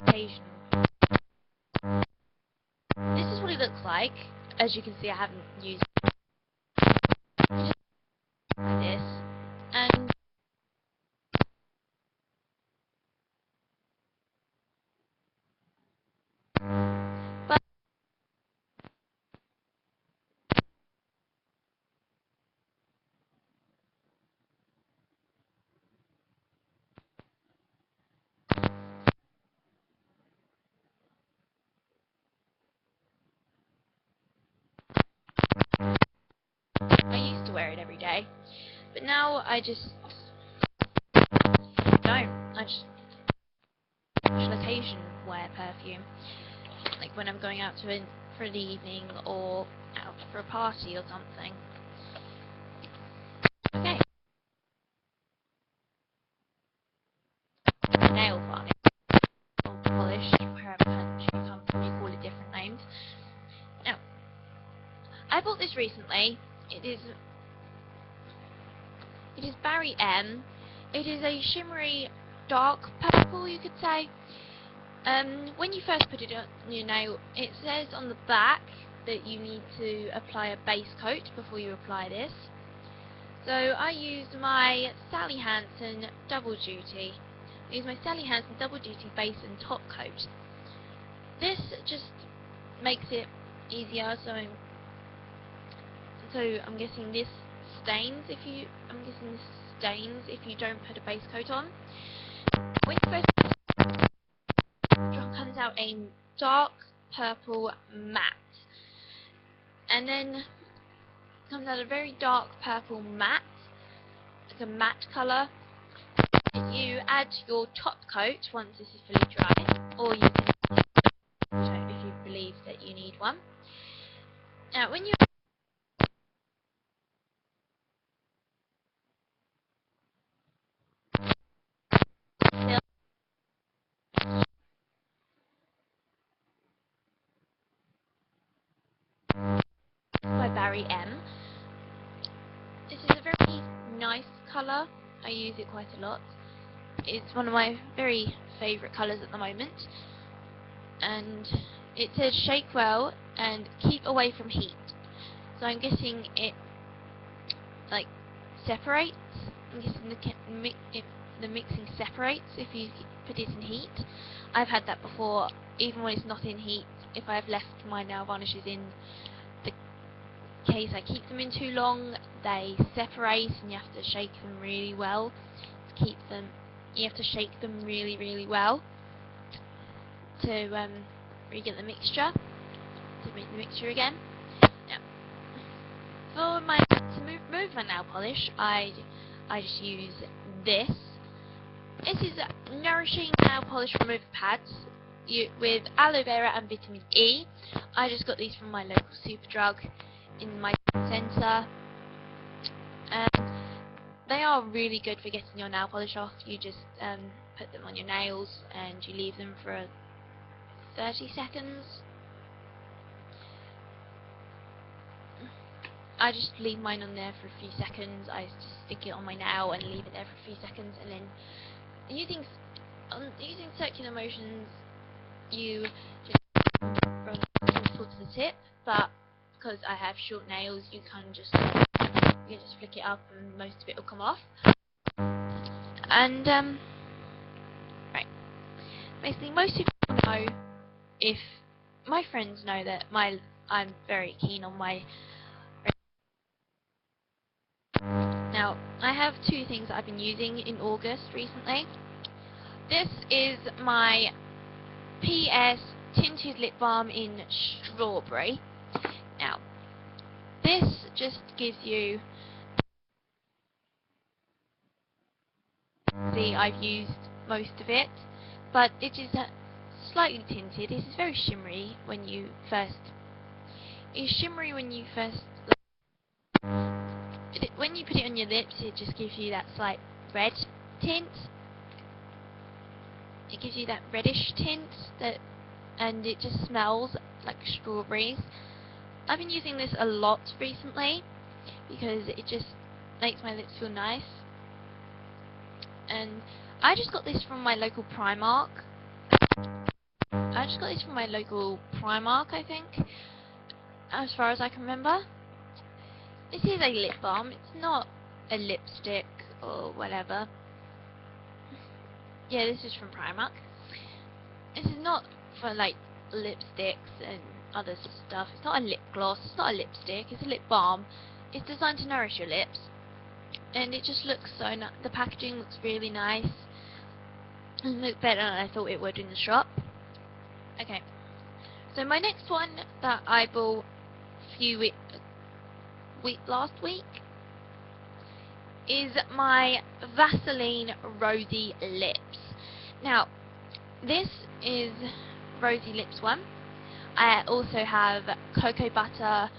occasion. This is what it looks like. As you can see, I haven't used this, and but I used to wear it every day, but now I just don't. I just special occasion wear perfume, like when I'm going out for the evening or out for a party or something. Okay. Nail varnish, or polish, wherever country you come from, you call it different names. Now, I bought this recently. It is Barry M. It is a shimmery dark purple, you could say. When you first put it on your nail, it says on the back that you need to apply a base coat before you apply this. So I used my Sally Hansen Double Duty. I used my Sally Hansen Double Duty base and top coat. This just makes it easier. So I'm guessing this stains if you don't put a base coat on. When you first comes out a dark purple matte, and then comes out a very dark purple matte, like a matte colour. If you add your top coat once this is fully dry, or you can if you believe that you need one. Now when you by Barry M. This is a very nice colour. I use it quite a lot. It's one of my very favourite colours at the moment. And it says shake well and keep away from heat. So I'm guessing it like separates. I'm guessing the mixing separates if you put it in heat. I've had that before, even when it's not in heat. If I've left my nail varnishes in the case I keep them in too long, they separate, and you have to shake them really well to keep them. You have to shake them really, really well to re-get the mixture, to make the mixture again. Now, to remove my nail polish, I just use this. This is Nourishing Nail Polish Remover Pads with aloe vera and vitamin E. I just got these from my local Superdrug in my centre. They are really good for getting your nail polish off. You just put them on your nails and you leave them for 30 seconds. I just leave mine on there for a few seconds. I just stick it on my nail and leave it there for a few seconds, and then using circular motions, you just run towards the tip. But because I have short nails, you can just flick it up and most of it will come off. And right, basically most people know, if my friends know, that I'm very keen on my. Now I have two things that I've been using in August recently. This is my PS Tinted Lip Balm in Strawberry. Now this just gives you, see, I've used most of it, but it is slightly tinted. This is very shimmery when you first. It's shimmery when you first. When you put it on your lips, it just gives you that slight red tint. It gives you that reddish tint and it just smells like strawberries. I've been using this a lot recently because it just makes my lips feel nice. And I just got this from my local Primark. I just got this from my local Primark, I think, as far as I can remember. This is a lip balm. It's not a lipstick or whatever. Yeah, this is from Primark. This is not for like lipsticks and other stuff. It's not a lip gloss. It's not a lipstick. It's a lip balm. It's designed to nourish your lips, and it just looks so nice. The packaging looks really nice. It looks better than I thought it would in the shop. Okay, so my next one that I bought last week is my Vaseline Rosy Lips. Now, this is Rosy Lips one. I also have cocoa butter,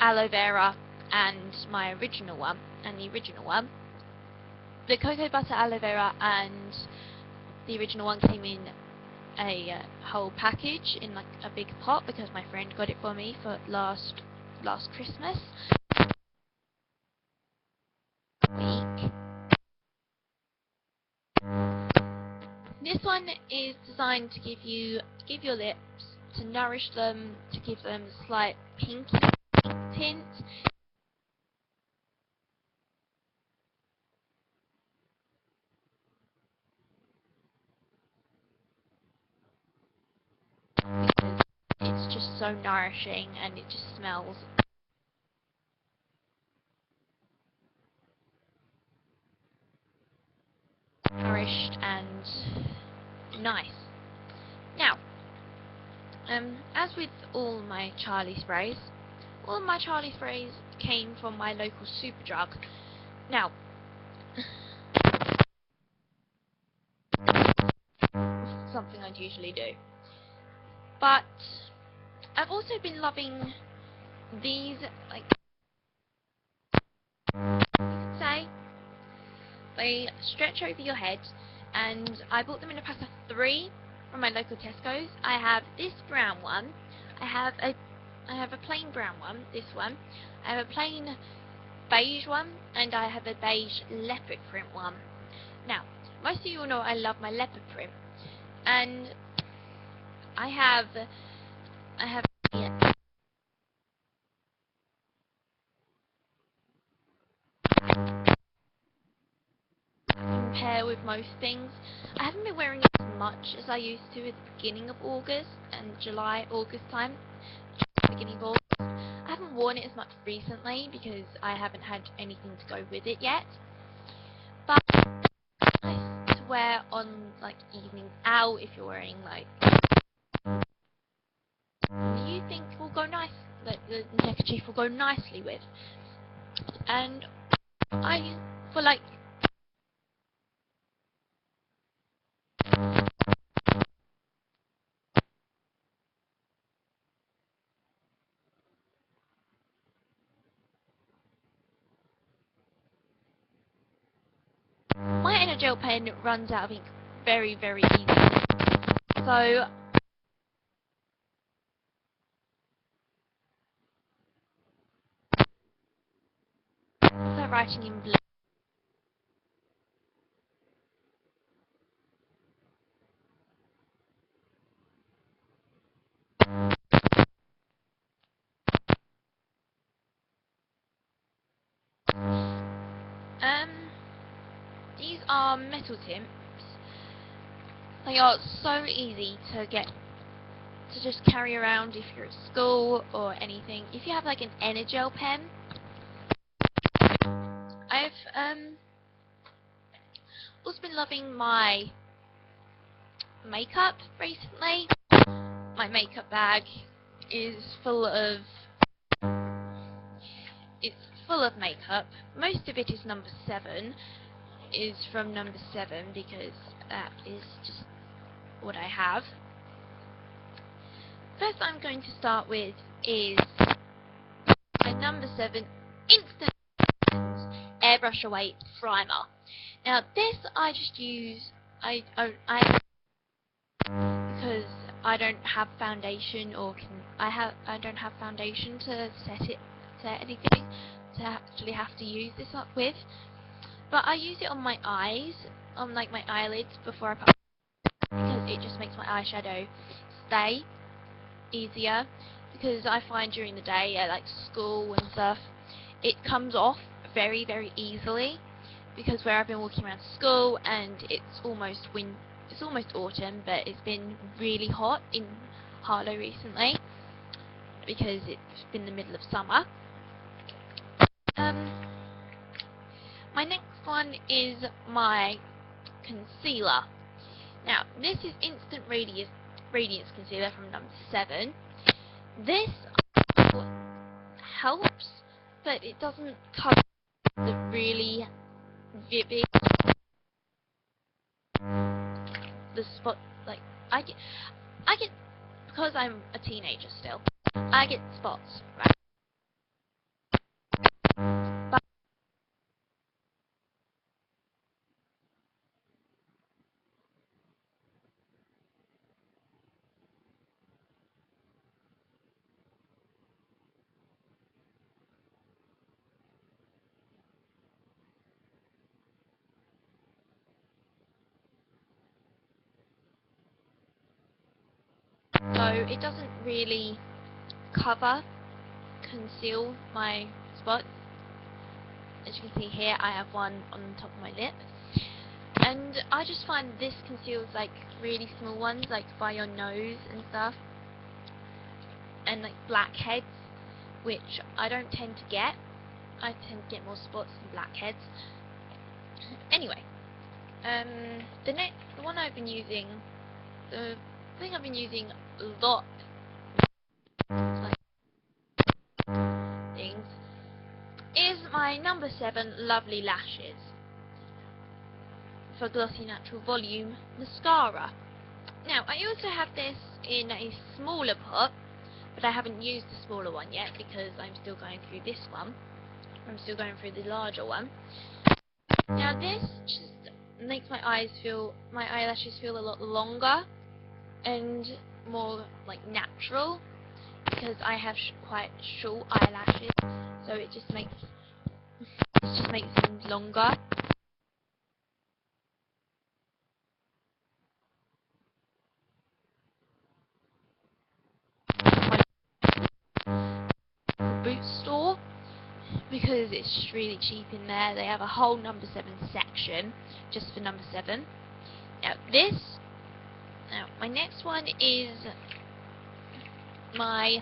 aloe vera, and my original one, and the original one. The cocoa butter, aloe vera, and the original one came in a whole package in like a big pot because my friend got it for me for last Christmas week. This one is designed to give your lips, to nourish them, to give them a slight pinky tint. Because it's just so nourishing and it just smells nourished and nice. Now, as with all my Charlie sprays came from my local Superdrug. Now, something I'd usually do. But I've also been loving these, like, you could say, they stretch over your head, and I bought them in a pack of 3 from my local Tesco's. I have this brown one, I have a plain brown one, this one, I have a plain beige one, and I have a beige leopard print one. Now, most of you will know I love my leopard print, and I have compare with most things. I haven't been wearing it as much as I used to at the beginning of August and August time, beginning of August. I haven't worn it as much recently because I haven't had anything to go with it yet. But it's nice to wear on like evenings out if you're wearing like you think will go nice, like the neckerchief will go nicely with. And I for like my Energel pen runs out of ink very, very easily. So writing in blue. These are metal tints. They are so easy to get to just carry around if you're at school or anything. If you have like an Energel pen, I've also been loving my makeup recently. My makeup bag is full of makeup. Most of it is number 7. Is from number 7 because that is just what I have. First I'm going to start with is a number 7 Instant Airbrush Away Primer. Now this I just use because I don't have foundation I don't have foundation to set anything to actually have to use this up with. But I use it on my eyes, on like my eyelids before I put because it just makes my eyeshadow stay easier, because I find during the day at like school and stuff, it comes off very easily, because where I've been walking around school and it's almost autumn, but it's been really hot in Harlow recently because it's been the middle of summer. My next one is my concealer. Now, this is Instant Radiance Concealer from number 7. This helps, but it doesn't cover the really vivid spot. Like I get because I'm a teenager still. I get spots, right? But so it doesn't really conceal my spots. As you can see here, I have one on the top of my lip, and I just find this conceals like really small ones, like by your nose and stuff, and like blackheads, which I don't tend to get. I tend to get more spots than blackheads. Anyway, the one I've been using, the thing I've been using a lot, like things, is my number 7 Lovely Lashes for Glossy Natural Volume Mascara. Now, I also have this in a smaller pot, but I haven't used the smaller one yet because I'm still going through this one. I'm still going through the larger one. Now, this just makes my eyelashes feel a lot longer and more like natural, because I have quite short eyelashes, so it just makes them longer. Boot store, because it's really cheap in there. They have a whole number 7 section just for number 7. Now my next one is my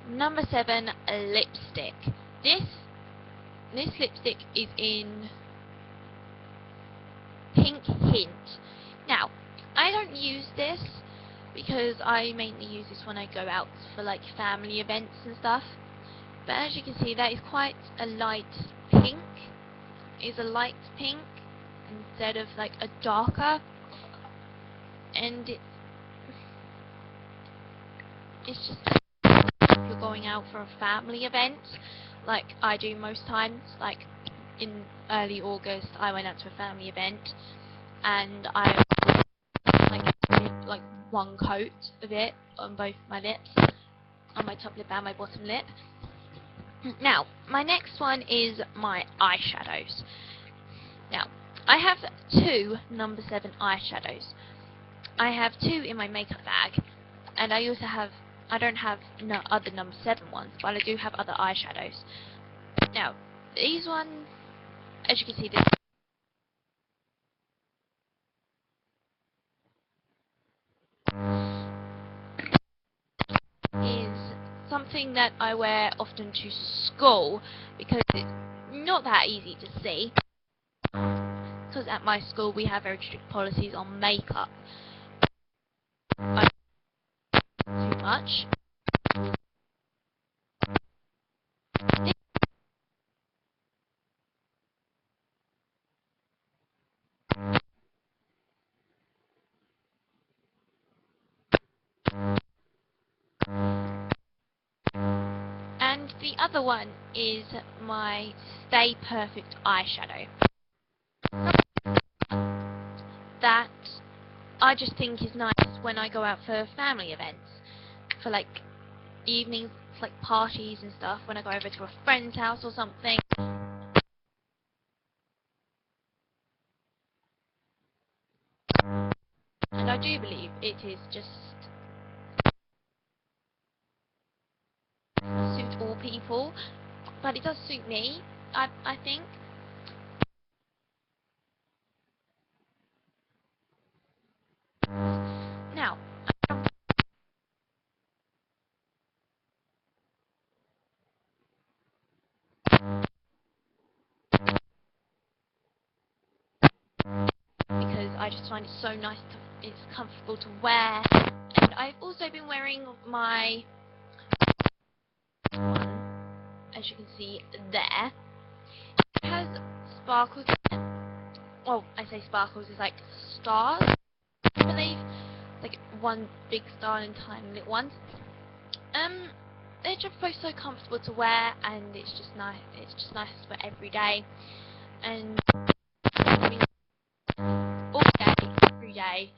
number 7 lipstick. This lipstick is in Pink Hint. Now, I don't use this because I mainly use this when I go out for like family events and stuff. But as you can see, that is quite a light pink. It's a light pink instead of like a darker, and it's just if you're going out for a family event, like I do most times. Like in early August, I went out to a family event, and I did like one coat of it on both my lips, on my top lip and my bottom lip. Now, my next one is my eyeshadows. Now, I have 2 number 7 eyeshadows. I have 2 in my makeup bag, and I don't have no other number 7 ones, but I do have other eyeshadows. Now, these ones, as you can see, this is something that I wear often to school, because it's not that easy to see, because at my school we have very strict policies on makeup. I don't do too much. And the other one is my Stay Perfect eyeshadow. That I just think is nice when I go out for family events, for like evenings, like parties and stuff, when I go over to a friend's house or something. And I do believe is just suit all people, but it does suit me, I think. Now, because I just find it so nice it's comfortable to wear, and I've also been wearing my one, as you can see there. It has sparkles in it. Well, I say sparkles, it's like stars, I believe, like one big star and tiny little ones. They're just both so comfortable to wear, and it's just nice. It's just nice for every day, and all day, every day.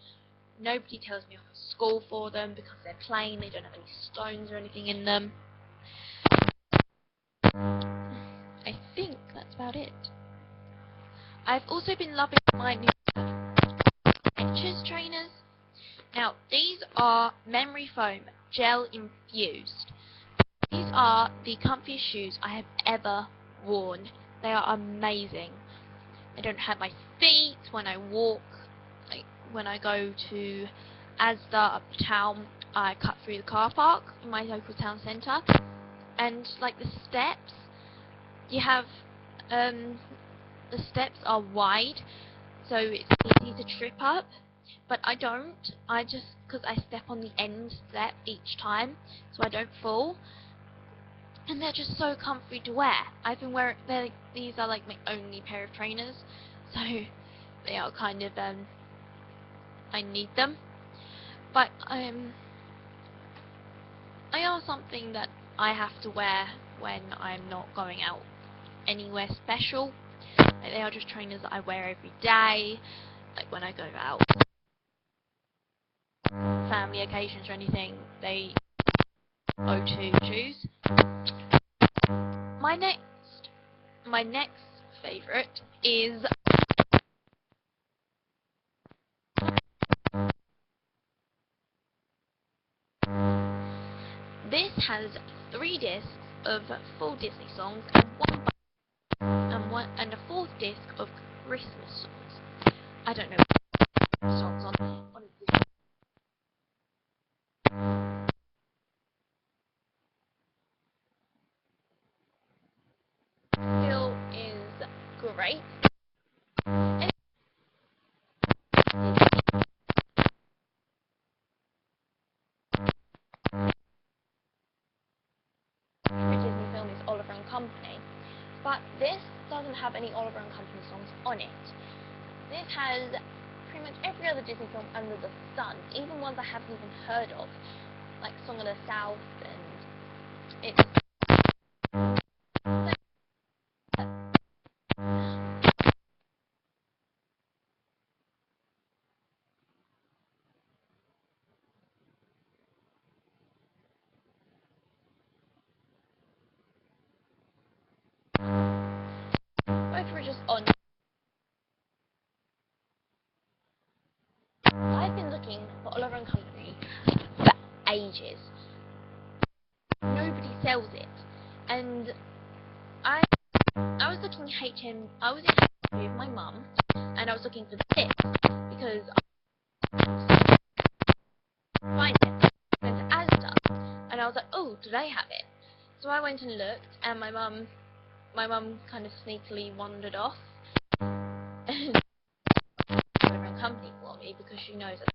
Nobody tells me off at school for them because they're plain. They don't have any stones or anything in them. I think that's about it. I've also been loving my new Skechers trainers. Now, these are memory foam gel infused. These are the comfiest shoes I have ever worn. They are amazing. They don't hurt my feet when I walk. Like when I go to Asda uptown, I cut through the car park in my local town centre, and like the steps, you have the steps are wide, so it's easy to trip up. But I don't. I just, because I step on the end step each time, so I don't fall. And they're just so comfy to wear. I've been wearing, these are like my only pair of trainers, so they are kind of, I need them. But, they are something that I have to wear when I'm not going out anywhere special. Like, they are just trainers that I wear every day, like when I go out, family occasions or anything, they go-to shoes. My next favourite is this. Has 3 discs of full Disney songs and a 4th disc of Christmas songs. I don't know songs on a Disney. Still is great. And favorite Disney film is Oliver and Company, but this doesn't have any Oliver and Company songs on it. This has pretty much every other Disney film under the sun, even ones I haven't even heard of, like Song of the South, and it's both were just on. I've been looking for Oliver and Company for ages. Nobody sells it, and I was looking HM. I was in HM with my mum, and I was looking for this because I find it. I went to Asda, and I was like, oh, do they have it? So I went and looked, and my mum kind of sneakily wandered off and Oliver and Company for me because she knows that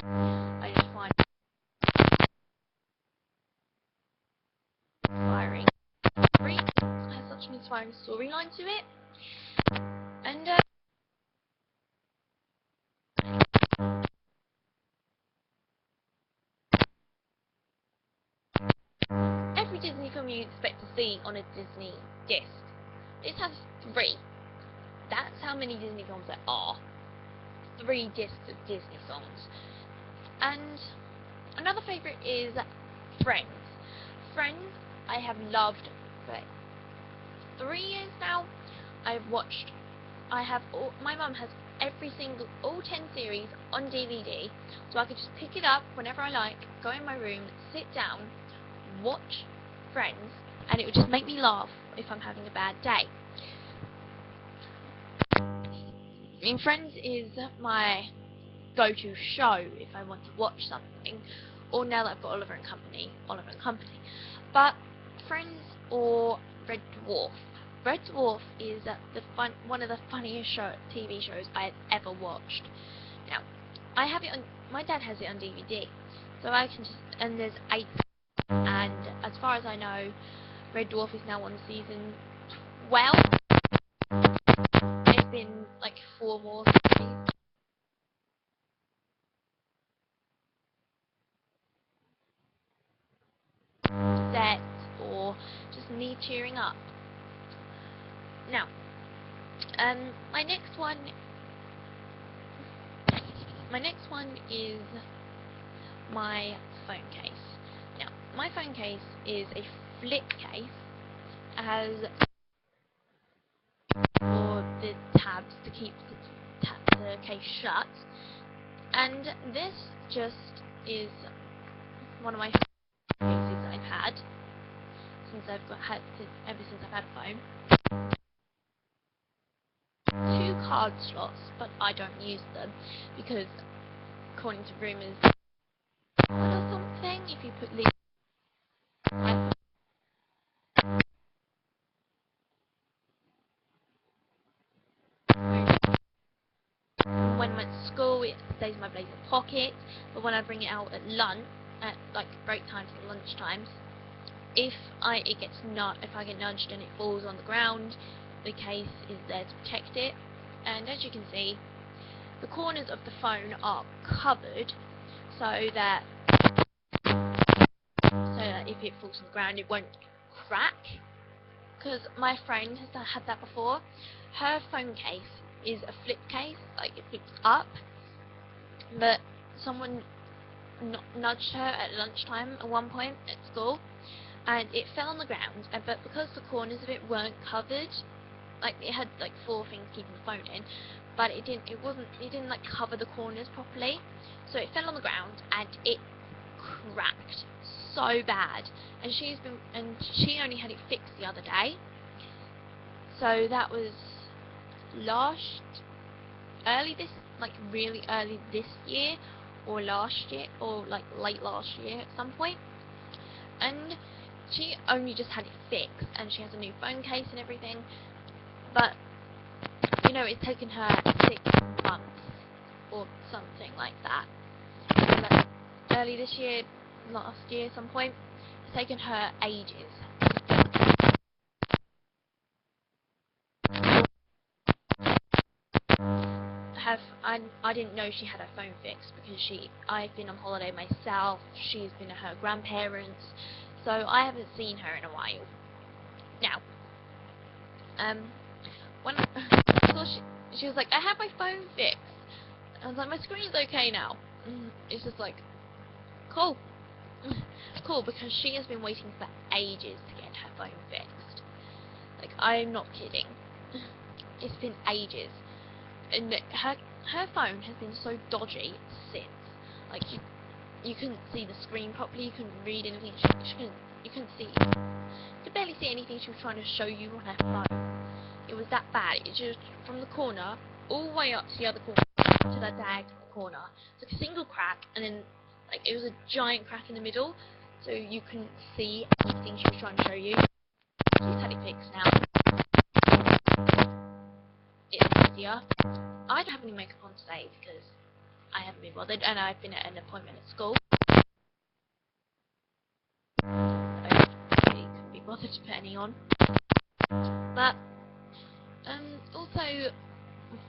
I just find it inspiring. It has such an inspiring storyline to it, and every Disney film you expect to see on a Disney disc. This has 3. That's how many Disney films there are. 3 discs of Disney songs. And another favourite is Friends. Friends I have loved for 3 years now. My mum has all 10 series on DVD, so I could just pick it up whenever I like, go in my room, sit down, watch Friends, and it would just make me laugh if I'm having a bad day. I mean, Friends is my go-to show if I want to watch something, or now that I've got Oliver and Company. But Friends or Red Dwarf. Red Dwarf is one of the funniest TV shows I have ever watched. Now, I have it on. My dad has it on DVD, so I can just. And there's 8, and as far as I know, Red Dwarf is now on season 12. There's been like 4 more series. Set or just need cheering up. Now, my next one is my phone case. Now, my phone case is a flip case. It has for the tabs to keep the case shut, and this just is one of my cases that I've had since ever since I've had a phone. 2 card slots, but I don't use them because, according to rumours or something, if you put when I'm at school, it stays in my blazer pocket, but when I bring it out at lunch, at like break times and lunch times, if I get nudged and it falls on the ground, the case is there to protect it. And as you can see, the corners of the phone are covered so that if it falls on the ground it won't crack. Because my friend has had that before. Her phone case is a flip case, like it flips up, but someone nudged her at lunchtime at one point at school, and it fell on the ground. But because the corners of it weren't covered, like it had like 4 things keeping the phone in, but it didn't like cover the corners properly, so it fell on the ground and it cracked so bad. And she only had it fixed the other day, so that was really early this year, or last year, or like late last year at some point. And she only just had it fixed, and she has a new phone case and everything, but you know, it's taken her 6 months or something like that. Like early this year, last year, at some point, it's taken her ages. I didn't know she had her phone fixed because I've been on holiday myself. She's been at her grandparents, so I haven't seen her in a while. Now, when she was like, I have my phone fixed. I was like, my screen's okay now. It's just like, cool. Cool, because she has been waiting for ages to get her phone fixed. Like, I'm not kidding. It's been ages. And her phone has been so dodgy since. Like, you couldn't see the screen properly, you couldn't read anything, you could barely see anything she was trying to show you on her phone. It was that bad. It's just from the corner all the way up to the other corner, to that diagonal corner. It's like a single crack, and then like it was a giant crack in the middle, so you couldn't see anything she was trying to show you. She's had it fixed now. It's easier. I don't have any makeup on today because I haven't been bothered, and I've been at an appointment at school. I really couldn't be bothered to put any on. But also,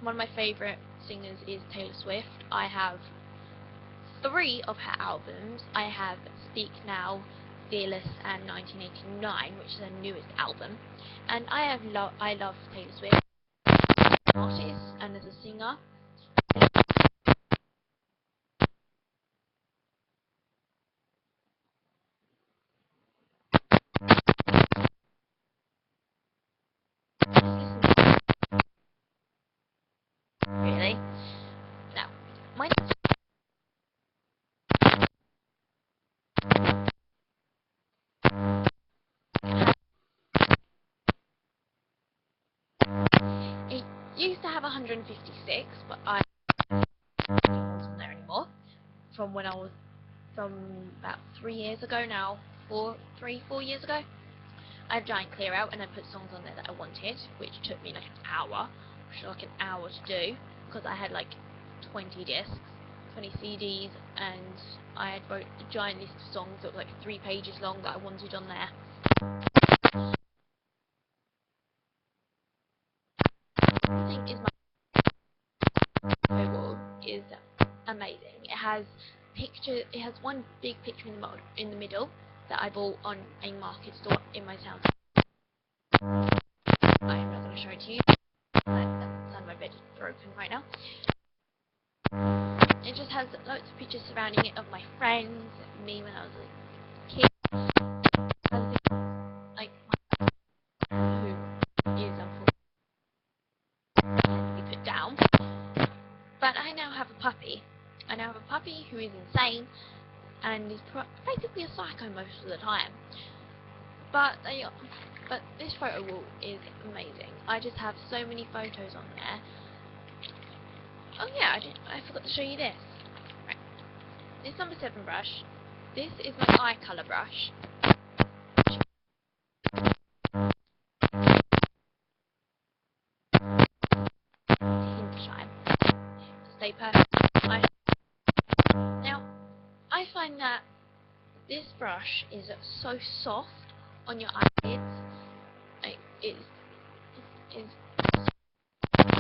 one of my favourite singers is Taylor Swift. I have 3 of her albums. I have Speak Now, Fearless, and 1989, which is her newest album. And I love Taylor Swift as an artist and as a singer. Really? have 156, but I don't want on there anymore. From when I was, from about 3 years ago now, 4 years ago, I had Giant Clear Out, and I put songs on there that I wanted, which took me like an hour, to do, because I had like 20 discs, 20 CDs, and I had wrote a giant list of songs that were like 3 pages long that I wanted on there. I think is my photo wall is amazing. It has one big picture in the middle that I bought on a market store in my town. I am not going to show it to you. The side of my bed is broken right now. It just has loads of pictures surrounding it of my friends, me when I was a kid, like who is unfortunately to be put down. But I now have a puppy. I now have a puppy who is insane and is basically a psycho most of the time. But this photo wall is amazing. I just have so many photos on there. Oh yeah, I forgot to show you this. Right. This number 7 brush. This is my eye colour brush. Hint shine. Stay perfect. Now, I find that this brush is so soft on your eyelids. Like, it's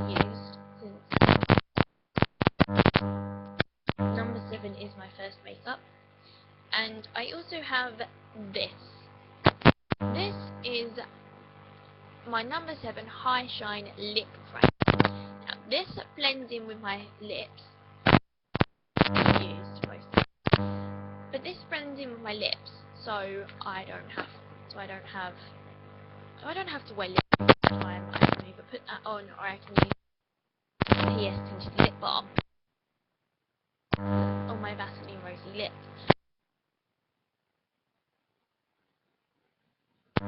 used since number 7 is my first makeup. And I also have this. This is my number 7 High Shine Lip Frame. Now, this blends in with my lips. But this blends in with my lips, so I don't have to wear lip all the time. I can either put that on, or I can use PS Tinted Lip Balm on my Vaseline Rosy Lips. To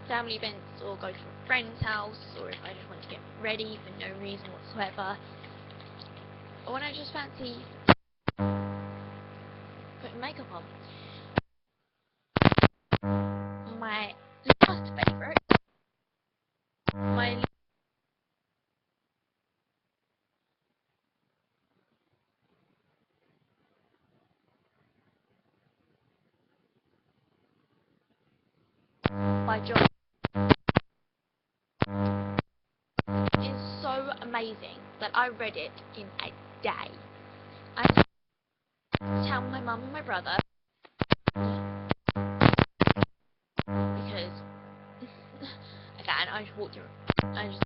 family events, or go to a friend's house, or if I just want to get ready for no reason whatsoever, or when I just fancy putting makeup on. My last favourite, by John, is so amazing that I read it in a day. I tell my mum and my brother, because again I just walked through. I just